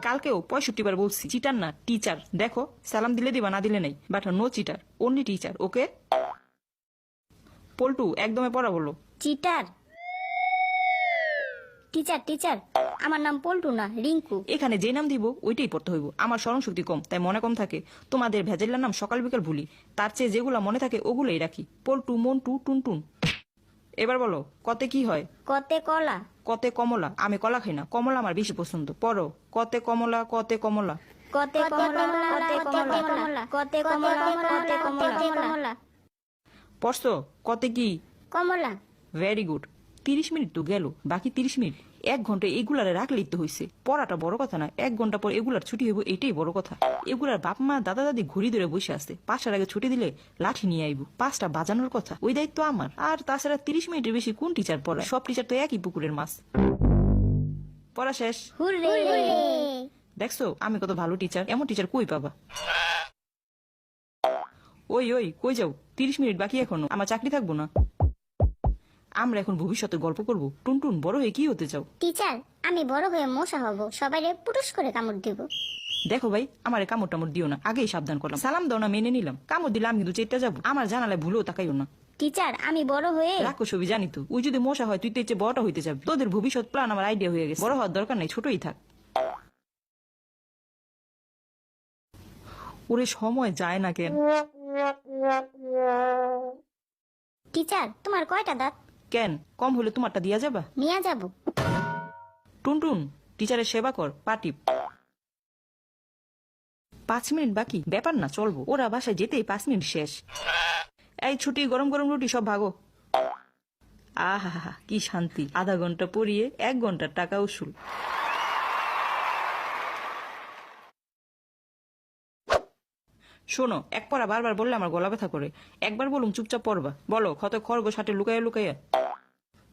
কালকেও 65 বার বলছি চিটার না টিচার। দেখো সালাম দিলে দিবা, না দিলে নাই, but no cheater, only teacher, okay? Poltu একদমে পড়া বলো। চিটার টিচার টিচার আমার নাম পল্টু না রিঙ্কু। এখানে যে নাম দিব ওইটাই পড়তে হইব। আমার স্মরণ শক্তি কম, তাই মনে কম থাকে। তোমাদের ভেজেলার নাম সকাল বিকাল ভুলি, তার চেয়ে যেগুলা মনে থাকে ওগুলোই রাখি। পল্টু, মন্টু, টুনটুন। এবার বলো কতে কি হয়? কতে কলা। কতে কমলা। আমি কলা খাই না, কমলা আমার বেশি পছন্দ। পড়ো কতে কমলা, কতে কমলা। কতে কমলা কতে কমলা কতে কমলা কতে কমলা পড়ছো কতে কি? কমলা। Very good. 30 মিনিট তো গেল, বাকি 30 মিনিট 1 ঘন্টা এগুলারে রাখলেই তো হয়েছে। পড়াটা বড় কথা না, 1 ঘন্টা পর এগুলার ছুটি হইব, এটাই বড় কথা। এগুলার বাপ মা দাদা দাদি ঘড়ি ধরে বসে আছে, 5টার আগে ছুটি দিলে লাঠি নিয়ে আইব, 5টা বাজানোর কথা, ওই দায়িত্ব আমার। আর তাছাড়া 30 মিনিটের বেশি কোন টিচার পড়ায়? সব টিচার তো একই পুকুরের মাছ। পড়া শেষ। হুররে। দেখছো আমি কত ভালো টিচার, এমন টিচার কই পাবা? ওই ওই কই যাও? 30 মিনিট বাকি এখনো, আমার চাকরি থাকবো না। আমরা এখন ভবিষ্যতে গল্প করব। টুনটুন বড় হয়ে কি হতে চাও? টিচার আমি বড় হয়ে মশা হব, সবাইরে পুরুষ করে কামড় দিব। দেখো ভাই, আমার কামড় টামড় দিও না, আগেই সাবধান করলাম। সালাম দাও না, মেনে নিলাম। কামড় দিলে আমি কিন্তু চেটে যাবো। আমার জানালে ভুলেও তাকাইও না। টিচার আমি বড় হয়ে রাখো ছবি, জানি তো। ওই যদি মশা হয় তুই তো ইচ্ছে বড়টা হইতে যাবি। তোদের ভবিষ্যৎ প্ল্যান আমার আইডিয়া হয়ে গেছে। বড় হওয়ার দরকার নাই, ছোটই থাক। ওরে সময় যায় না কেন? টিচার তোমার কয়টা দাঁত? কেন কম হলে তোমারটা দিয়া যাবা? নিয়ে যাব। টুনটুন টিচারের সেবা কর, পাটিপ। 5 মিনিট বাকি, ব্যাপার না, চলবো। ওরা বাসায় যেতেই 5 মিনিট শেষ। এই ছুটি, গরম গরম রুটি সব ভাগো। আহা কি শান্তি। আধা ঘন্টা পড়িয়ে 1 ঘন্টার টাকা উসুল। শোনো, এক পড়া বারবার বললে আমার গলা ব্যথা করে। একবার বলুন চুপচাপ পড়বা। বলো ক্ষত খরগোশ হাটে লুকাইয়া লুকাইয়া।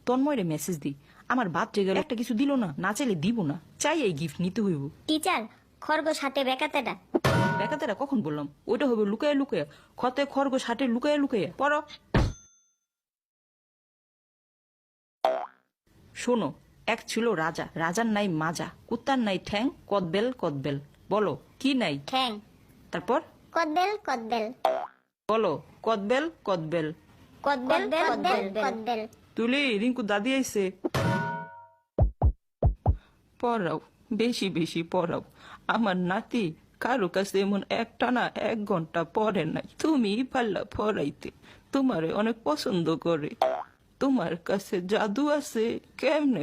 তন্ময়রে মেসেজ দি, আমার বাদ যে গেল, একটা কিছু দিল না, না চাইলে দিব না, চাই এই গিফট নিতে হইব। টিচার খরগোশ হাটে বেকাতেটা। বেকাতেরা কখন বললাম? ওইটা হবে লুকাইয়া লুকাইয়া। ক্ষতে খরগোশ হাটে লুকাইয়া লুকাইয়া। পড়ো। শোনো, এক ছিল রাজা, রাজার নাই মাজা, কুত্তার নাই ঠ্যাং, কদবেল কদবেল। বলো কি নাই? ঠ্যাং। তারপর কদবেল কদবেল। বলো কদবেল কদবেল। কদবেল কদবেল কদবেল। তুলি, রিঙ্কু দাদি আইছে। পড়াও, বেশি বেশি পড়াও। আমার নাতি কারো কাছে এমন একটানা 1 ঘন্টা পড়ে নাই। তুমি পাল্লা পড়াইতে, তোমারে অনেক পছন্দ করে। তোমার কাছে জাদু আছে, কেমনে